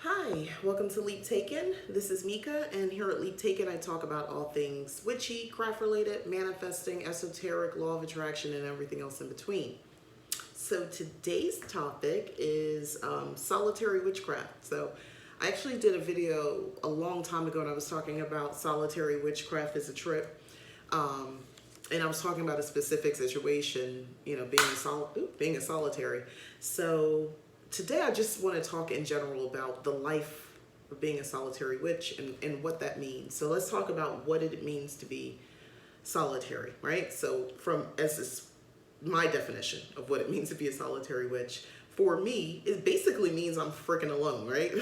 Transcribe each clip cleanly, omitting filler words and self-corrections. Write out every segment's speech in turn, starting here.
Hi, welcome to Leap Taken. This is Mika, and here at Leap Taken, I talk about all things witchy, craft related, manifesting, esoteric, law of attraction, and everything else in between. So today's topic is solitary witchcraft. So I actually did a video a long time ago, and I was talking about solitary witchcraft as a trip. And I was talking about a specific situation, being a solitary. So today I just want to talk in general about the life of being a solitary witch and what that means. So let's talk about what it means to be solitary, right? So my definition of what it means to be a solitary witch, for me, it basically means I'm freaking alone, right?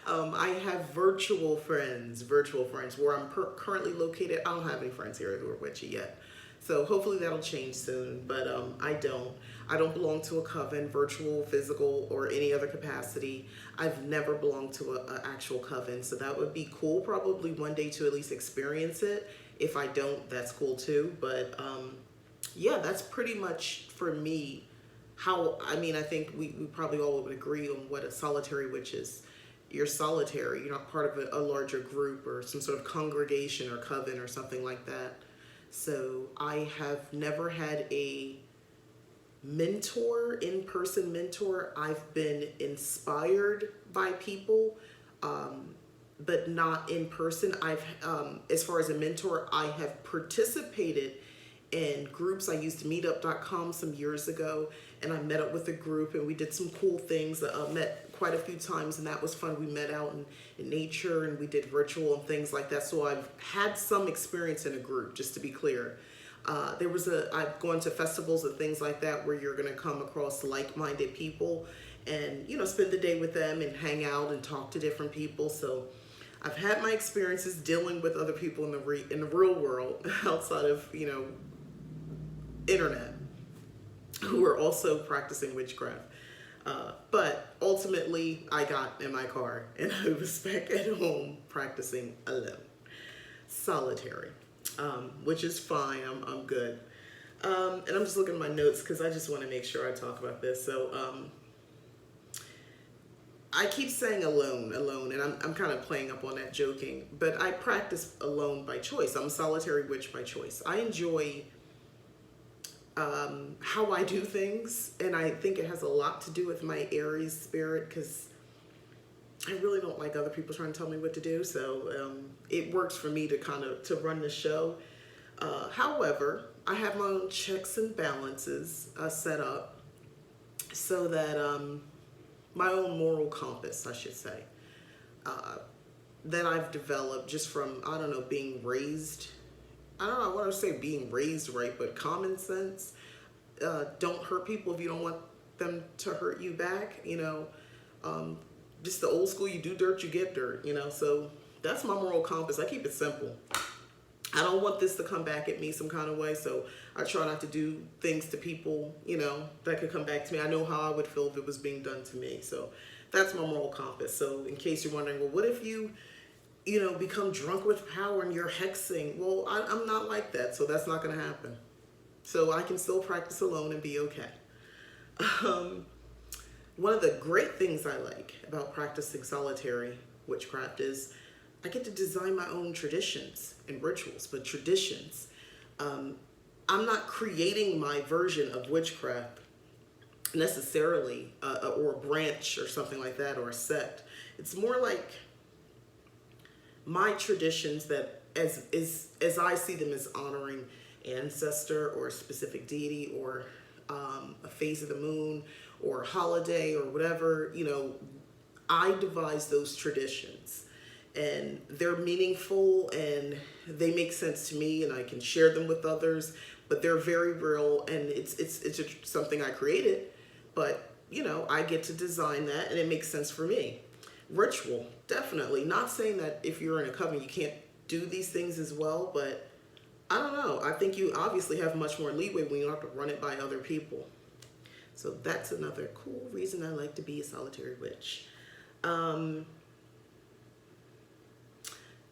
I have virtual friends where I'm currently located. I don't have any friends here who are witchy yet. So hopefully that'll change soon, but I don't belong to a coven, virtual, physical, or any other capacity. I've never belonged to an actual coven, so that would be cool probably one day to at least experience it. If I don't, that's cool too, but yeah, that's pretty much for me I think we probably all would agree on what a solitary witch is. You're solitary, you're not part of a larger group or some sort of congregation or coven or something like that. So I have never had a mentor, in-person mentor. I've been inspired by people, but not in person. As far as a mentor, I have participated in groups. I used meetup.com some years ago, and I met up with a group and we did some cool things. Met quite a few times, and that was fun. We met out in nature and we did ritual and things like that. So I've had some experience in a group, just to be clear. I've gone to festivals and things like that where you're going to come across like-minded people and, spend the day with them and hang out and talk to different people. So I've had my experiences dealing with other people in the real world outside of, internet, who are also practicing witchcraft. But ultimately, I got in my car and I was back at home practicing alone, solitary, which is fine. I'm good. And I'm just looking at my notes because I just want to make sure I talk about this. So I keep saying alone, and I'm kind of playing up on that, joking. But I practice alone by choice. I'm a solitary witch by choice. I enjoy how I do things, and I think it has a lot to do with my Aries spirit, because I really don't like other people trying to tell me what to do. So it works for me to run the show. However, I have my own checks and balances set up so that my own moral compass, I should say, that I've developed just from, I don't know, being raised. I don't know, I want to say being raised right, but common sense. Don't hurt people if you don't want them to hurt you back, just the old school, you do dirt, you get dirt, so that's my moral compass. I keep it simple. I don't want this to come back at me some kind of way, so I try not to do things to people, that could come back to me. I know how I would feel if it was being done to me, so that's my moral compass. So in case you're wondering, well, what if you become drunk with power and you're hexing? Well, I'm not like that, so that's not going to happen. So I can still practice alone and be okay. One of the great things I like about practicing solitary witchcraft is I get to design my own traditions and rituals, but traditions. I'm not creating my version of witchcraft necessarily, or a branch or something like that, or a sect. It's more like my traditions that as I see them as honoring ancestor or a specific deity or a phase of the moon or a holiday or whatever, I devise those traditions and they're meaningful and they make sense to me and I can share them with others, but they're very real and it's something I created, but I get to design that and it makes sense for me. Ritual, definitely. Not saying that if you're in a coven you can't do these things as well, but I don't know. I think you obviously have much more leeway when you don't have to run it by other people. So that's another cool reason I like to be a solitary witch.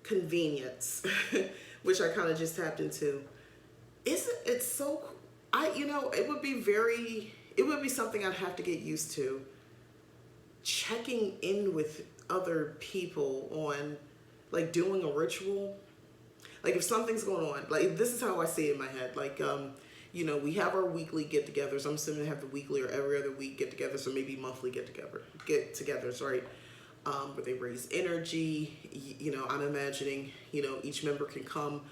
Convenience, which I kind of just tapped into. Isn't it so? It would be something I'd have to get used to. Checking in with other people on like doing a ritual. Like if something's going on, like this is how I see it in my head. Like, we have our weekly get-togethers. I'm assuming they have the weekly or every other week get-togethers, or maybe monthly get-togethers, right? Where they raise energy. I'm imagining, each member can come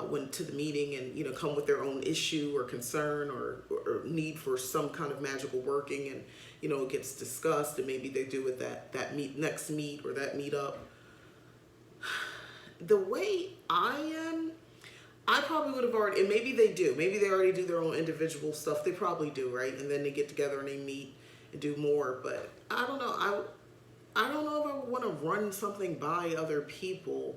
when to the meeting and come with their own issue or concern or need for some kind of magical working, and it gets discussed, and maybe they do it that next meet or that meetup. The way I am, I probably would have already, and maybe they do. Maybe they already do their own individual stuff. They probably do, right? And then they get together and they meet and do more. But I don't know. I don't know if I would want to run something by other people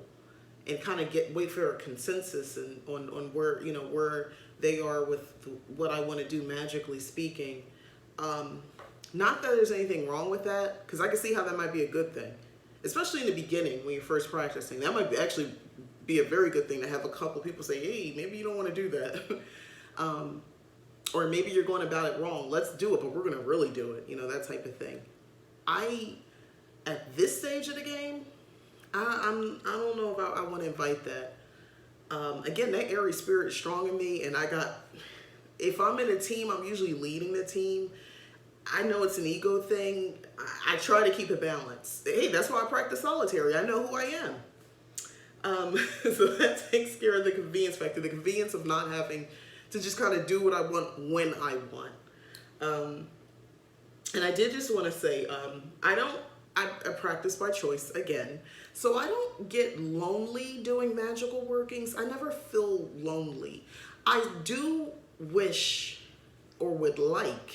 and kind of wait for a consensus and on where where they are with what I want to do, magically speaking. Not that there's anything wrong with that, because I can see how that might be a good thing, especially in the beginning when you're first practicing. That might actually be a very good thing to have a couple people say, hey, maybe you don't want to do that. Or maybe you're going about it wrong. Let's do it, but we're going to really do it. That type of thing. At this stage of the game, I don't know if I want to invite that. Again, that Aries spirit is strong in me, and if I'm in a team, I'm usually leading the team. I know it's an ego thing. I try to keep it balanced. Hey, that's why I practice solitary. I know who I am. So that takes care of the convenience factor, the convenience of not having to just kind of do what I want when I want. And I did just want to say, I practice by choice again. So I don't get lonely doing magical workings. I never feel lonely. I do wish or would like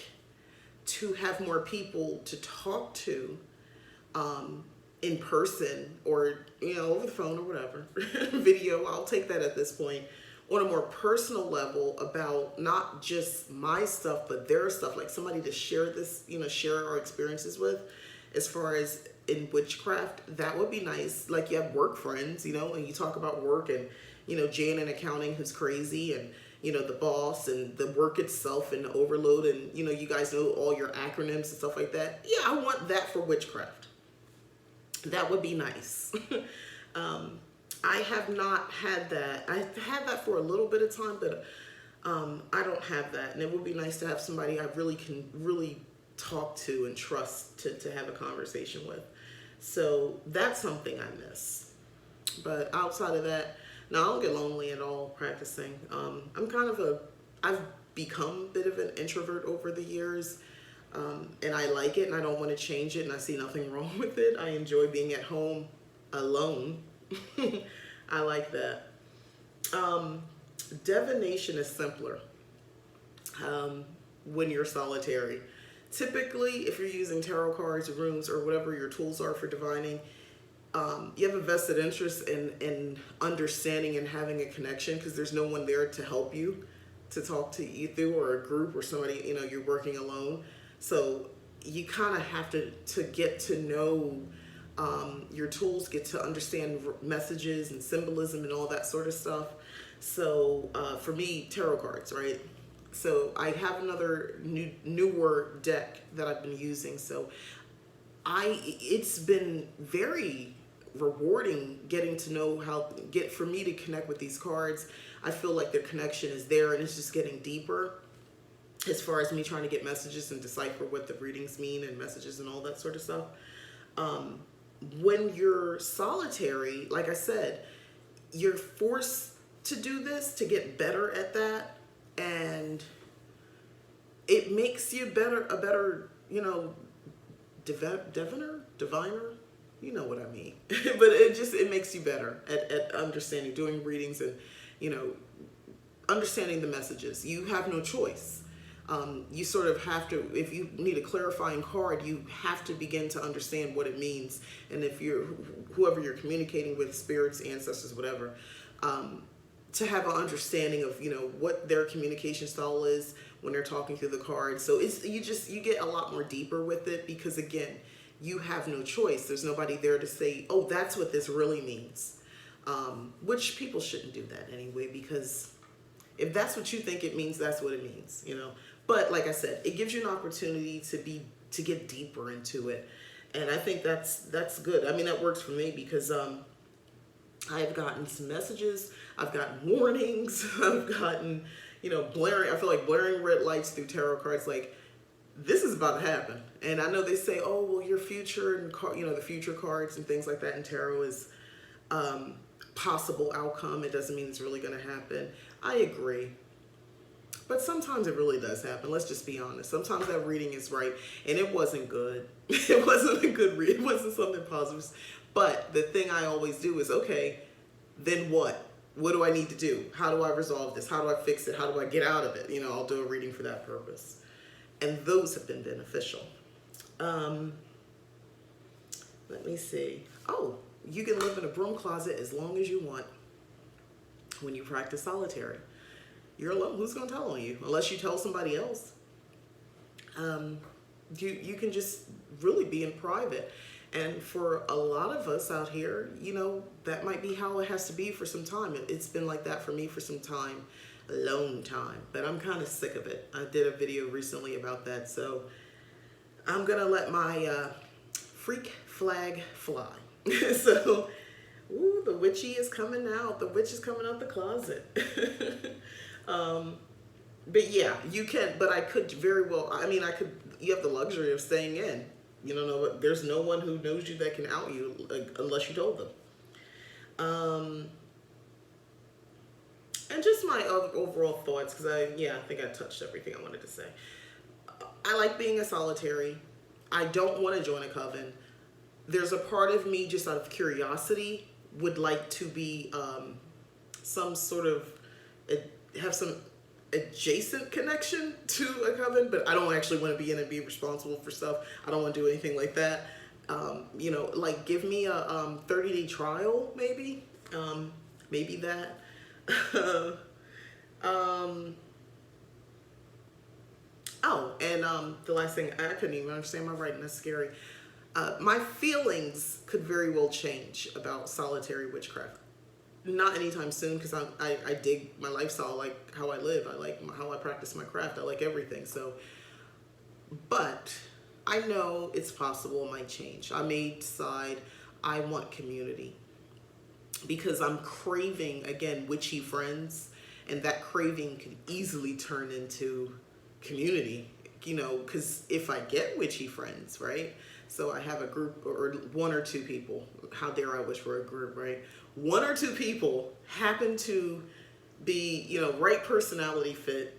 to have more people to talk to in person, or over the phone or whatever, video. I'll take that at this point, on a more personal level, about not just my stuff but their stuff, like somebody to share this, share our experiences with. As far as in witchcraft, that would be nice. Like you have work friends, and you talk about work, and Jan in accounting who's crazy, and the boss and the work itself and the overload, and you guys know all your acronyms and stuff like that. Yeah, I want that for witchcraft. That would be nice. I have not had that. I had that for a little bit of time, but I don't have that. And it would be nice to have somebody I really can talk to and trust to have a conversation with. So that's something I miss. But outside of that, no, I don't get lonely at all practicing. I've become a bit of an introvert over the years. And I like it, and I don't want to change it, and I see nothing wrong with it. I enjoy being at home alone. I like that. Divination is simpler when you're solitary. Typically, if you're using tarot cards, runes, or whatever your tools are for divining, you have a vested interest in understanding and having a connection, because there's no one there to help you, to talk to you through, or a group, or somebody, you're working alone. So you kind of have to get to know your tools, get to understand messages and symbolism and all that sort of stuff. So for me, tarot cards, right? So I have another newer deck that I've been using. So it's been very rewarding getting to know for me to connect with these cards. I feel like their connection is there, and it's just getting deeper. As far as me trying to get messages and decipher what the readings mean and messages and all that sort of stuff. When you're solitary, like I said, you're forced to do this to get better at that. And it makes you a better, diviner, you know what I mean. But it makes you better at understanding, doing readings, and, understanding the messages. You have no choice. You sort of have to, if you need a clarifying card, you have to begin to understand what it means. And if whoever you're communicating with, spirits, ancestors, whatever, to have an understanding of, what their communication style is when they're talking through the cards. So you get a lot more deeper with it, because again, you have no choice. There's nobody there to say, oh, that's what this really means. Which people shouldn't do that anyway, because if that's what you think it means, that's what it means, But like I said, it gives you an opportunity to get deeper into it. And I think that's good. I mean, that works for me because I've gotten some messages, I've gotten warnings, I've gotten, blaring, I feel like blaring red lights through tarot cards, like, this is about to happen. And I know they say, oh, well, your future and, the future cards and things like that in tarot is possible outcome. It doesn't mean it's really going to happen. I agree. But sometimes it really does happen. Let's just be honest. Sometimes that reading is right. And it wasn't good. It wasn't a good read. It wasn't something positive. But the thing I always do is, okay, then what? What do I need to do? How do I resolve this? How do I fix it? How do I get out of it? I'll do a reading for that purpose. And those have been beneficial. Let me see. Oh, you can live in a broom closet as long as you want when you practice solitary. You're alone. Who's going to tell on you? Unless you tell somebody else. You can just really be in private. And for a lot of us out here, that might be how it has to be for some time. It's been like that for me for some time, a long time. But I'm kind of sick of it. I did a video recently about that. So I'm going to let my freak flag fly. So, ooh, the witchy is coming out. The witch is coming out the closet. But yeah, you can, but I could very well, you have the luxury of staying in. There's no one who knows you that can out you unless you told them. And just my overall thoughts, because I think I touched everything I wanted to say. I like being a solitary. I don't want to join a coven. There's a part of me, just out of curiosity, would like to be some sort of, have some adjacent connection to a coven, but I don't actually want to be in and be responsible for stuff. I don't want to do anything like that. Like give me a 30-day trial, maybe. Maybe that. Oh, and the last thing, I couldn't even understand my writing. That's scary. My feelings could very well change about solitary witchcraft. Not anytime soon, because I dig my lifestyle. I like how I live. I like how I practice my craft. I like everything. So, but I know it's possible it might change. I may decide I want community because I'm craving, again, witchy friends, and that craving could easily turn into community, because if I get witchy friends, right? So I have a group or one or two people. How dare I wish for a group, right? One or two people happen to be, right personality fit,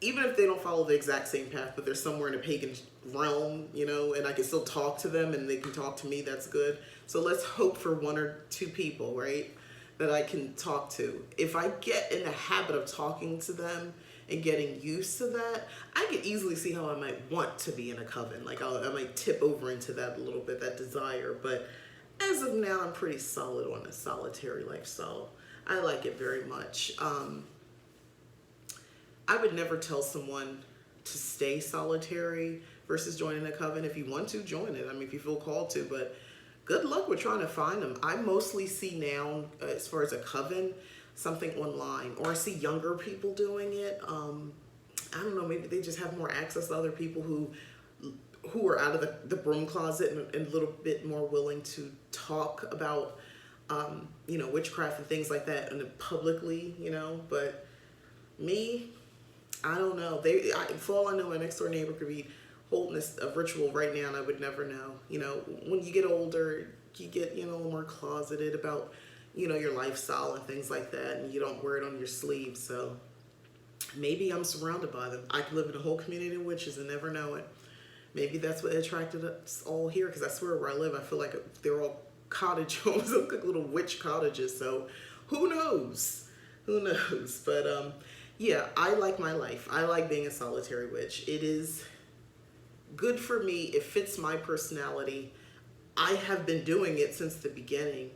even if they don't follow the exact same path, but they're somewhere in a pagan realm, and I can still talk to them and they can talk to me, that's good. So let's hope for one or two people, right, that I can talk to. If I get in the habit of talking to them and getting used to that, I could easily see how I might want to be in a coven. Like I might tip over into that a little bit, that desire. But as of now, I'm pretty solid on a solitary lifestyle. I like it very much. I would never tell someone to stay solitary versus joining a coven. If you want to, join it. If you feel called to, but good luck with trying to find them. I mostly see now, as far as a coven, something online, or I see younger people doing it. I don't know, maybe they just have more access to other people who are out of the broom closet and a little bit more willing to talk about, witchcraft and things like that and publicly, but me, I don't know. For all I know, my next door neighbor could be holding a ritual right now and I would never know. When you get older, you get, a little more closeted about, your lifestyle and things like that, and you don't wear it on your sleeve. So maybe I'm surrounded by them. I could live in a whole community of witches and never know it. Maybe that's what attracted us all here, because I swear where I live, I feel like they're all cottage homes, look like little witch cottages. So who knows? Who knows? But yeah, I like my life. I like being a solitary witch. It is good for me. It fits my personality. I have been doing it since the beginning.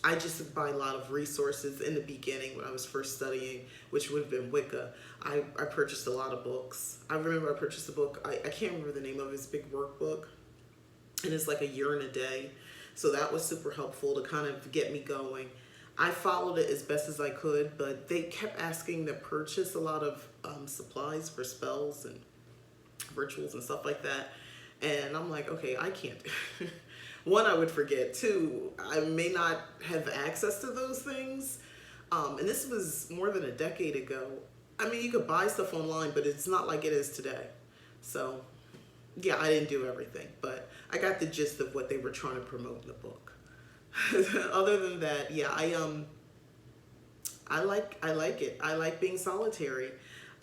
I just buy a lot of resources in the beginning when I was first studying, which would have been Wicca. I purchased a lot of books. I remember I purchased a book, I can't remember the name of it, it's a big workbook, and it's like a year and a day. So that was super helpful to kind of get me going. I followed it as best as I could, but they kept asking to purchase a lot of supplies for spells and rituals and stuff like that. And I'm like, okay, I can't. One, I would forget. Two, I may not have access to those things. And this was more than a decade ago. I mean, you could buy stuff online, but it's not like it is today. So, yeah, I didn't do everything, but I got the gist of what they were trying to promote in the book. Other than that, yeah, I like it. I like being solitary.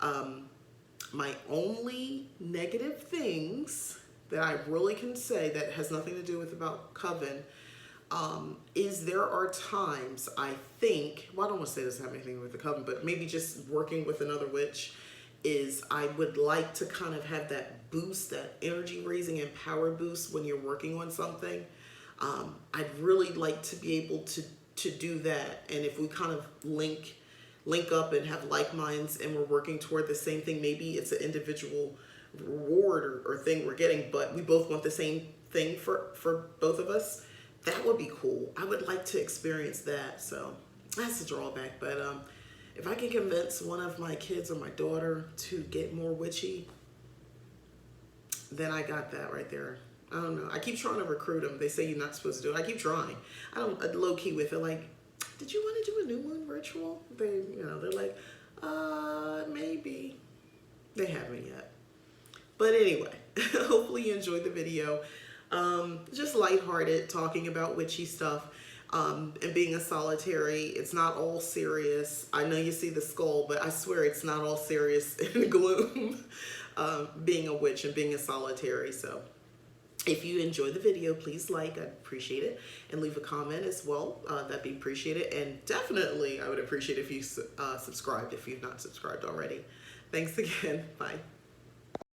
My only negative things that I really can say that has nothing to do with about coven is there are times I think, well, I don't want to say this doesn't have anything to do with the coven, but maybe just working with another witch is I would like to kind of have that boost, that energy raising and power boost when you're working on something. I'd really like to be able to do that. And if we kind of link up and have like minds and we're working toward the same thing, maybe it's an individual reward or thing we're getting, but we both want the same thing for both of us. That would be cool. I would like to experience that. So that's a drawback. But if I can convince one of my kids or my daughter to get more witchy, then I got that right there. I don't know. I keep trying to recruit them. They say you're not supposed to do it. I keep trying. I don't low key with it. Like, did you want to do a new moon ritual? They're like, maybe. They haven't yet. But anyway, hopefully you enjoyed the video. Just lighthearted, talking about witchy stuff, and being a solitary. It's not all serious. I know you see the skull, but I swear it's not all serious and gloom, being a witch and being a solitary. So if you enjoyed the video, please like, I'd appreciate it, and leave a comment as well. That'd be appreciated. And definitely I would appreciate if you subscribed if you've not subscribed already. Thanks again. Bye.